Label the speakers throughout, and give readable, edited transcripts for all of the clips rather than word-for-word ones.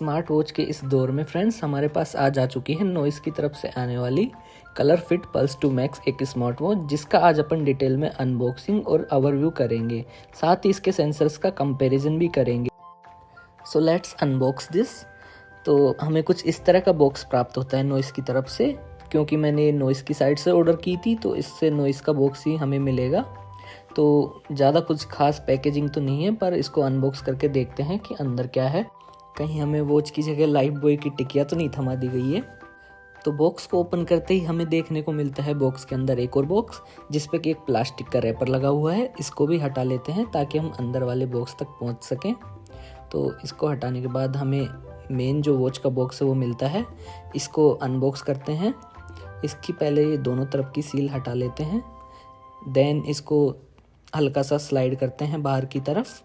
Speaker 1: Smart watch के इस दौर में फ्रेंड्स हमारे पास आज आ चुकी है नॉइस की तरफ से आने वाली कलर फिट पल्स 2 मैक्स एक स्मार्ट वॉच, जिसका आज अपन डिटेल में अनबॉक्सिंग और ओवरव्यू करेंगे। साथ ही इसके सेंसर्स का कंपैरिजन भी करेंगे। So let's unbox this. तो हमें कुछ इस तरह का बॉक्स प्राप्त होता है नॉइस की तरफ से, क्योंकि मैंने नॉइस की साइट से ऑर्डर की थी तो इससे नॉइस का बॉक्स ही हमें मिलेगा। तो ज़्यादा कुछ खास पैकेजिंग तो नहीं है, पर इसको अनबॉक्स करके देखते हैं कि अंदर क्या है। कहीं हमें वॉच की जगह लाइफ बॉय की टिकिया तो नहीं थमा दी गई है। तो बॉक्स को ओपन करते ही हमें देखने को मिलता है बॉक्स के अंदर एक और बॉक्स, जिसपे कि एक प्लास्टिक का रैपर लगा हुआ है। इसको भी हटा लेते हैं ताकि हम अंदर वाले बॉक्स तक पहुंच सकें। तो इसको हटाने के बाद हमें मेन जो वॉच का बॉक्स है वो मिलता है। इसको अनबॉक्स करते हैं। इसकी पहले ये दोनों तरफ की सील हटा लेते हैं, देन इसको हल्का सा स्लाइड करते हैं बाहर की तरफ।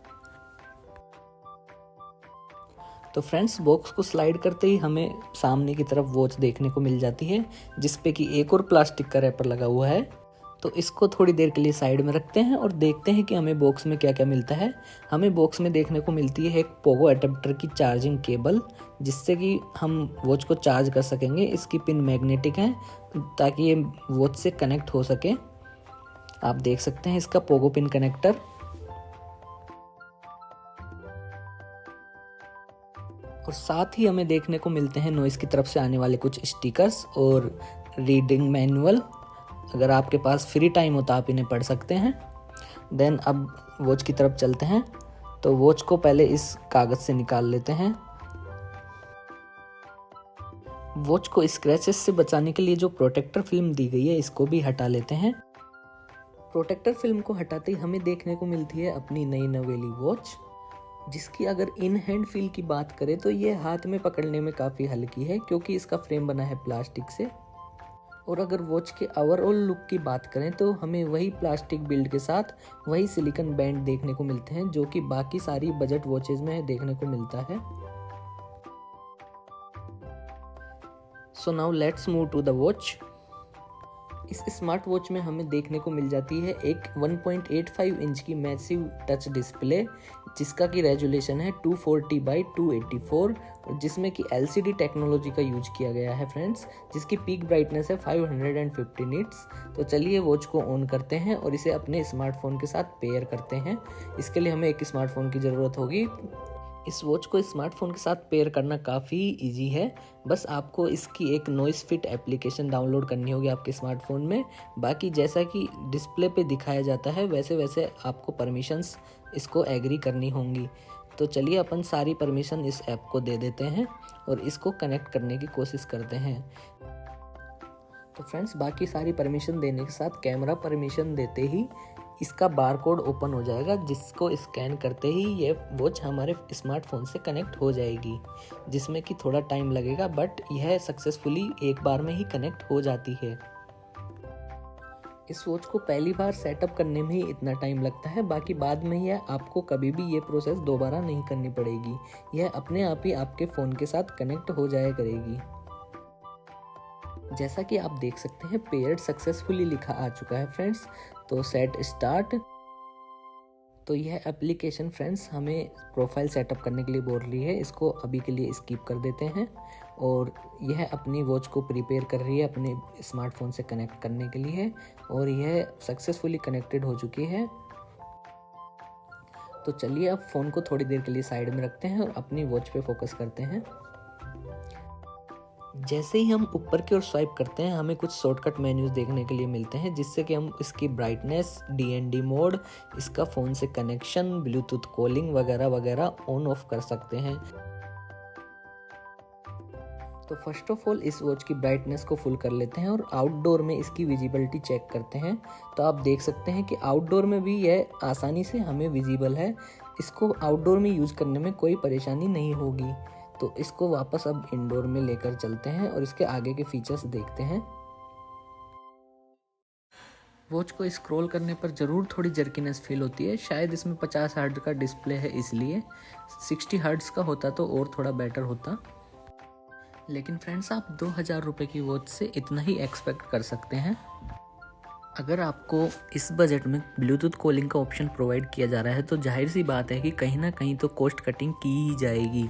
Speaker 1: तो फ्रेंड्स बॉक्स को स्लाइड करते ही हमें सामने की तरफ वॉच देखने को मिल जाती है, जिसपे कि एक और प्लास्टिक का रैपर लगा हुआ है। तो इसको थोड़ी देर के लिए साइड में रखते हैं और देखते हैं कि हमें बॉक्स में क्या क्या मिलता है। हमें बॉक्स में देखने को मिलती है एक पोगो अडेप्टर की चार्जिंग केबल, जिससे कि हम वॉच को चार्ज कर सकेंगे। इसकी पिन मैग्नेटिक है ताकि ये वॉच से कनेक्ट हो सके। आप देख सकते हैं इसका पोगो पिन कनेक्टर। और साथ ही हमें देखने को मिलते हैं नॉइस की तरफ से आने वाले कुछ स्टिकर्स और रीडिंग मैनुअल। अगर आपके पास फ्री टाइम हो तो आप इन्हें पढ़ सकते हैं। देन अब वॉच की तरफ चलते हैं। तो वॉच को पहले इस कागज से निकाल लेते हैं। वॉच को स्क्रैचेस से बचाने के लिए जो प्रोटेक्टर फिल्म दी गई है इसको भी हटा लेते हैं। प्रोटेक्टर फिल्म को हटाते ही हमें देखने को मिलती है अपनी नई नवेली वॉच, जिसकी अगर इन हैंड फील की बात करें तो ये हाथ में पकड़ने में काफ़ी हल्की है, क्योंकि इसका फ्रेम बना है प्लास्टिक से। और अगर वॉच के ओवरऑल लुक की बात करें तो हमें वही प्लास्टिक बिल्ड के साथ वही सिलिकॉन बैंड देखने को मिलते हैं, जो कि बाकी सारी बजट वॉचेज में देखने को मिलता है। So now let's move to the watch. इस स्मार्ट वॉच में हमें देखने को मिल जाती है एक 1.85 इंच की मैसिव टच डिस्प्ले, जिसका की रेजोल्यूशन है 240 बाई 284, और जिसमें कि LCD टेक्नोलॉजी का यूज किया गया है फ्रेंड्स, जिसकी पीक ब्राइटनेस है 550 निट्स। तो चलिए वॉच को ऑन करते हैं और इसे अपने स्मार्टफोन के साथ पेयर करते हैं। इसके लिए हमें एक स्मार्टफोन की ज़रूरत होगी। इस वॉच को स्मार्टफोन के साथ पेयर करना काफ़ी इजी है। बस आपको इसकी एक नॉइस फिट एप्लीकेशन डाउनलोड करनी होगी आपके स्मार्टफोन में। बाकी जैसा कि डिस्प्ले पे दिखाया जाता है वैसे वैसे आपको परमिशंस इसको एग्री करनी होंगी। तो चलिए अपन सारी परमिशन इस ऐप को दे देते हैं और इसको कनेक्ट करने की कोशिश करते हैं। तो फ्रेंड्स बाकी सारी परमिशन देने के साथ कैमरा परमिशन देते ही इसका बारकोड ओपन हो जाएगा, जिसको स्कैन करते ही ये वॉच हमारे स्मार्टफोन से कनेक्ट हो जाएगी, जिसमें कि थोड़ा टाइम लगेगा, बट यह सक्सेसफुली एक बार में ही कनेक्ट हो जाती है। इस वॉच को पहली बार सेटअप करने में ही इतना टाइम लगता है, बाकी बाद में यह आपको कभी भी ये प्रोसेस दोबारा नहीं करनी पड़ेगी। यह अपने आप ही आपके फ़ोन के साथ कनेक्ट हो जाया करेगी। जैसा कि आप देख सकते हैं पेयर्ड सक्सेसफुली लिखा आ चुका है फ्रेंड्स। तो सेट स्टार्ट। तो यह एप्लीकेशन फ्रेंड्स हमें प्रोफाइल सेटअप करने के लिए बोल रही है, इसको अभी के लिए स्किप कर देते हैं। और यह अपनी वॉच को प्रिपेयर कर रही है अपने स्मार्टफोन से कनेक्ट करने के लिए, और यह सक्सेसफुली कनेक्टेड हो चुकी है। तो चलिए अब फ़ोन को थोड़ी देर के लिए साइड में रखते हैं और अपनी वॉच पे फोकस करते हैं। जैसे ही हम ऊपर की ओर स्वाइप करते हैं हमें कुछ शॉर्टकट मेन्यूज देखने के लिए मिलते हैं, जिससे कि हम इसकी ब्राइटनेस, DND मोड, इसका फ़ोन से कनेक्शन, ब्लूटूथ कॉलिंग वगैरह वगैरह ऑन ऑफ कर सकते हैं। तो फर्स्ट ऑफ ऑल इस वॉच की ब्राइटनेस को फुल कर लेते हैं और आउटडोर में इसकी विजिबिलिटी चेक करते हैं। तो आप देख सकते हैं कि आउटडोर में भी यह आसानी से हमें विजिबल है। इसको आउटडोर में यूज़ करने में कोई परेशानी नहीं होगी। तो इसको वापस अब इंडोर में लेकर चलते हैं और इसके आगे के फीचर्स देखते हैं। वॉच को स्क्रॉल करने पर ज़रूर थोड़ी जर्कीनेस फील होती है, शायद इसमें 50 हर्ट्ज का डिस्प्ले है इसलिए। 60 हर्ट्ज का होता तो और थोड़ा बेटर होता। लेकिन फ्रेंड्स आप 2000 रुपये की वॉच से इतना ही एक्सपेक्ट कर सकते हैं। अगर आपको इस बजट में ब्लूटूथ कॉलिंग का ऑप्शन प्रोवाइड किया जा रहा है तो जाहिर सी बात है कि कहीं ना कहीं तो कॉस्ट कटिंग की ही जाएगी।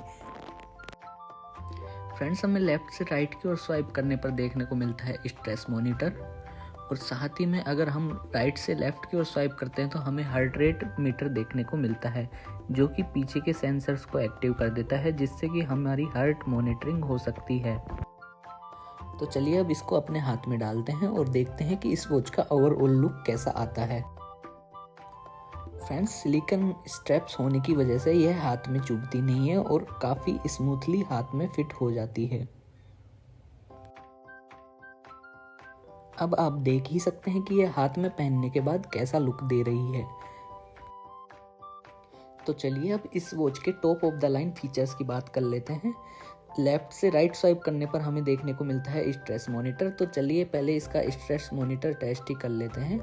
Speaker 1: फ्रेंड्स, हमें लेफ्ट से राइट की ओर स्वाइप करने पर देखने को मिलता है स्ट्रेस मॉनिटर, और साथ ही में अगर हम राइट से लेफ्ट की ओर स्वाइप करते हैं तो हमें हार्ट रेट मीटर देखने को मिलता है, जो कि पीछे के सेंसर्स को एक्टिव कर देता है, जिससे कि हमारी हार्ट मॉनिटरिंग हो सकती है। तो चलिए अब इसको अपने हाथ में डालते हैं और देखते हैं कि इस वॉच का ओवरऑल लुक कैसा आता है। फ्रेंड्स, सिलिकॉन स्ट्रैप्स होने की वजह से यह हाथ में चुभती नहीं है और काफ़ी स्मूथली हाथ में फिट हो जाती है। अब आप देख ही सकते हैं कि यह हाथ में पहनने के बाद कैसा लुक दे रही है। तो चलिए अब इस वॉच के top of the line features की बात कर लेते हैं। लेफ्ट से राइट स्वाइप करने पर हमें देखने को मिलता है स्ट्रेस मॉनिटर। तो चलिए पहले इसका स्ट्रेस मॉनिटर टेस्ट ही कर लेते हैं।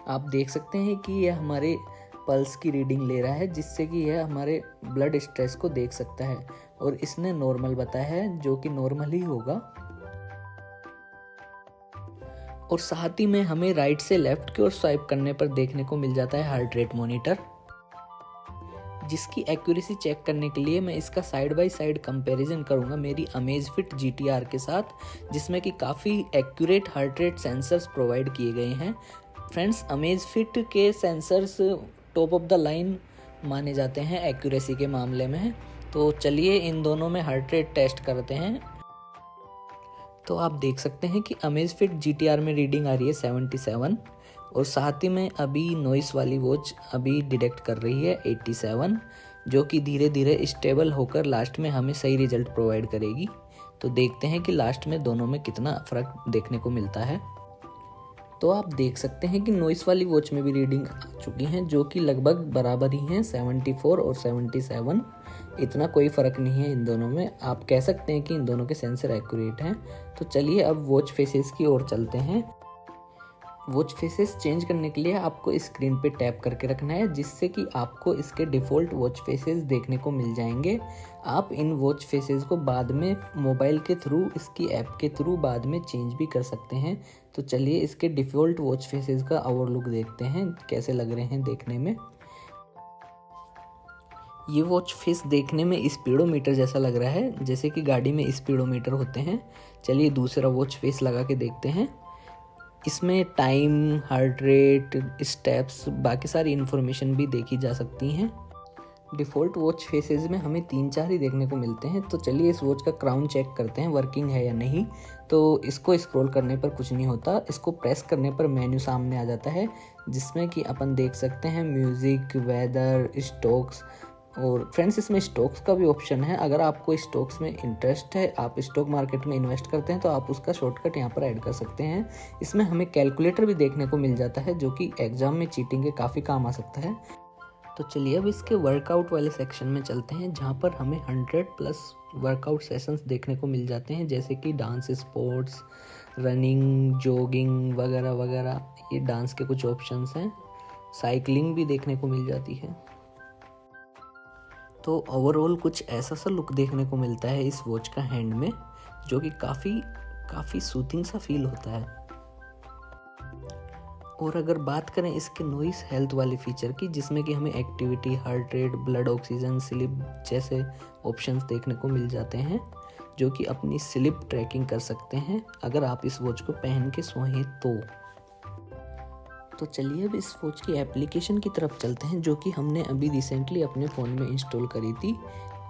Speaker 1: आप देख सकते हैं कि यह हमारे पल्स की रीडिंग ले रहा है, जिससे कि यह हमारे ब्लड स्ट्रेस को देख सकता है, और इसने नॉर्मल बताया है, जो कि नॉर्मल ही होगा। और साथ ही में हमें राइट से लेफ्ट की ओर स्वाइप करने पर देखने को मिल जाता है हार्ट रेट मॉनिटर, जिसकी एक्यूरेसी चेक करने के लिए मैं इसका साइड बाय साइड कंपैरिजन करूंगा मेरी अमेजफिट GTR के साथ, जिसमें कि काफ़ी accurate heart rate sensors provide किए गए हैं। फ्रेंड्स, अमेजफिट के sensors top of the line माने जाते हैं एक्यूरेसी के मामले में। तो चलिए इन दोनों में हार्ट रेट टेस्ट करते हैं। तो आप देख सकते हैं कि अमेजफिट GTR में रीडिंग आ रही है 77, और साथ ही में अभी नॉइस वाली वॉच अभी डिटेक्ट कर रही है 87, जो कि धीरे धीरे स्टेबल होकर लास्ट में हमें सही रिजल्ट प्रोवाइड करेगी। तो देखते हैं कि लास्ट में दोनों में कितना फ़र्क देखने को मिलता है। तो आप देख सकते हैं कि नॉइस वाली वॉच में भी रीडिंग आ चुकी हैं, जो कि लगभग बराबर ही हैं, 74 और 77। इतना कोई फ़र्क नहीं है इन दोनों में। आप कह सकते हैं कि इन दोनों के सेंसर एक्यूरेट हैं। तो चलिए अब वॉच फेसेस की ओर चलते हैं। वॉच फेसेस चेंज करने के लिए आपको स्क्रीन पे टैप करके रखना है, जिससे कि आपको इसके डिफ़ॉल्ट वॉच फेसेस देखने को मिल जाएंगे। आप इन वॉच फेसेस को बाद में मोबाइल के थ्रू, इसकी ऐप के थ्रू बाद में चेंज भी कर सकते हैं। तो चलिए इसके डिफ़ॉल्ट वॉच फेसेस का ओवरलुक देखते हैं कैसे लग रहे हैं देखने में। ये वॉच फेस देखने में स्पीडोमीटर जैसा लग रहा है, जैसे कि गाड़ी में स्पीडोमीटर होते हैं। चलिए दूसरा वॉच फेस लगा के देखते हैं। इसमें टाइम, हार्ट रेट, स्टेप्स, बाकी सारी इन्फॉर्मेशन भी देखी जा सकती हैं। डिफ़ॉल्ट वॉच फेसेस में हमें 3-4 ही देखने को मिलते हैं। तो चलिए इस वॉच का क्राउन चेक करते हैं वर्किंग है या नहीं। तो इसको स्क्रॉल करने पर कुछ नहीं होता, इसको प्रेस करने पर मेन्यू सामने आ जाता है, जिसमें कि अपन देख सकते हैं म्यूज़िक, वेदर, स्टॉक्स। और फ्रेंड्स, इसमें स्टॉक्स का भी ऑप्शन है। अगर आपको स्टॉक्स में इंटरेस्ट है, आप स्टॉक मार्केट में इन्वेस्ट करते हैं, तो आप उसका शॉर्टकट यहाँ पर ऐड कर सकते हैं। इसमें हमें कैलकुलेटर भी देखने को मिल जाता है, जो कि एग्जाम में चीटिंग के काफ़ी काम आ सकता है। तो चलिए अब इसके वर्कआउट वाले सेक्शन में चलते हैं, जहाँ पर हमें 100+ वर्कआउट सेशंस देखने को मिल जाते हैं, जैसे कि डांस, स्पोर्ट्स, रनिंग, जॉगिंग वगैरह वगैरह। ये डांस के कुछ ऑप्शंस हैं। साइकिलिंग भी देखने को मिल जाती है। तो ओवरऑल कुछ ऐसा सा लुक देखने को मिलता है इस वॉच का हैंड में, जो कि काफ़ी सूथिंग सा फील होता है। और अगर बात करें इसके नॉइस हेल्थ वाले फीचर की, जिसमें कि हमें activity, heart rate, blood oxygen, sleep जैसे ऑप्शंस देखने को मिल जाते हैं, जो कि अपनी स्लीप ट्रैकिंग कर सकते हैं अगर आप इस वॉच को पहन के सोएं तो चलिए अब इस वॉच की एप्लीकेशन की तरफ चलते हैं, जो कि हमने अभी रिसेंटली अपने फ़ोन में इंस्टॉल करी थी।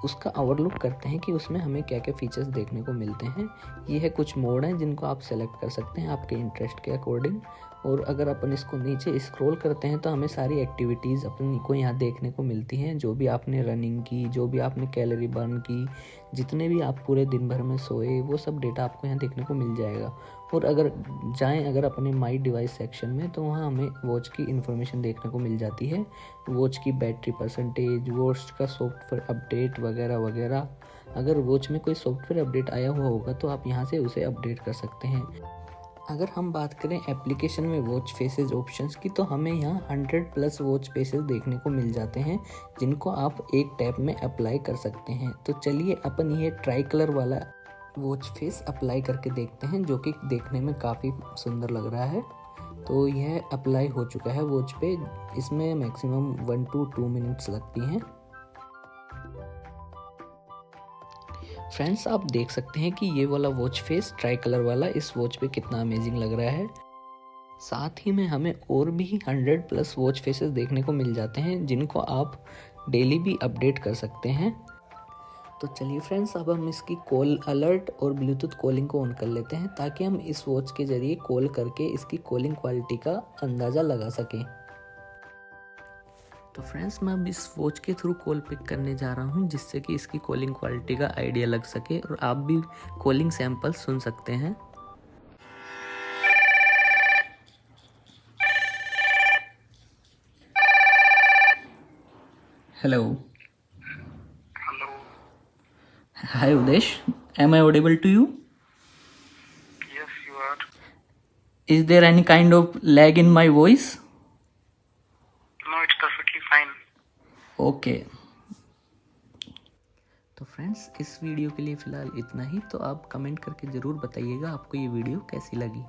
Speaker 1: उसका ओवरलुक करते हैं कि उसमें हमें क्या क्या फीचर्स देखने को मिलते हैं। ये है कुछ मोड हैं जिनको आप सेलेक्ट कर सकते हैं आपके इंटरेस्ट के अकॉर्डिंग। और अगर अपन इसको नीचे स्क्रॉल करते हैं तो हमें सारी एक्टिविटीज़ अपनी को यहाँ देखने को मिलती हैं, जो भी आपने रनिंग की, जो भी आपने कैलोरी बर्न की, जितने भी आप पूरे दिन भर में सोए, वो सब डेटा आपको यहाँ देखने को मिल जाएगा। और अगर अपने माई डिवाइस सेक्शन में, तो वहाँ हमें वॉच की इन्फॉर्मेशन देखने को मिल जाती है, वॉच की बैटरी परसेंटेज, वॉच का सॉफ्टवेयर अपडेट वगैरह वगैरह। अगर वॉच में कोई सॉफ्टवेयर अपडेट आया हुआ होगा तो आप यहाँ से उसे अपडेट कर सकते हैं। अगर हम बात करें एप्लीकेशन में वॉच फेसेस ऑप्शंस की, तो हमें यहाँ 100+ वॉच फेसेस देखने को मिल जाते हैं, जिनको आप एक टैप में अप्लाई कर सकते हैं। तो चलिए अपन ये ट्राई कलर वाला वॉच फेस अप्लाई करके देखते हैं, जो कि देखने में काफ़ी सुंदर लग रहा है। तो यह अप्लाई हो चुका है वॉच पे। इसमें मैक्सिमम 1 to 2 मिनट्स लगती हैं। फ्रेंड्स आप देख सकते हैं कि ये वाला वॉच फेस ट्राई कलर वाला इस वॉच पे कितना अमेजिंग लग रहा है। साथ ही में हमें और भी 100+ वॉच फेसेस देखने को मिल जाते हैं जिनको आप डेली भी अपडेट कर सकते हैं। तो चलिए फ्रेंड्स, अब हम इसकी कॉल अलर्ट और ब्लूटूथ कॉलिंग को ऑन कर लेते हैं ताकि हम इस वॉच के ज़रिए कॉल करके इसकी कॉलिंग क्वालिटी का अंदाज़ा लगा सकें। तो फ्रेंड्स, मैं अब इस वॉच के थ्रू कॉल पिक करने जा रहा हूं जिससे कि इसकी कॉलिंग क्वालिटी का आइडिया लग सके और आप भी कॉलिंग सैंपल सुन सकते हैं। Hello.
Speaker 2: Hello.
Speaker 1: Hi Udesh, am I audible to you?
Speaker 2: Yes, you are.
Speaker 1: Is there any kind of lag in my voice?
Speaker 2: No, it's perfectly fine.
Speaker 1: Okay. तो फ्रेंड्स, इस वीडियो के लिए फ़िलहाल इतना ही। तो आप कमेंट करके ज़रूर बताइएगा आपको ये वीडियो कैसी लगी।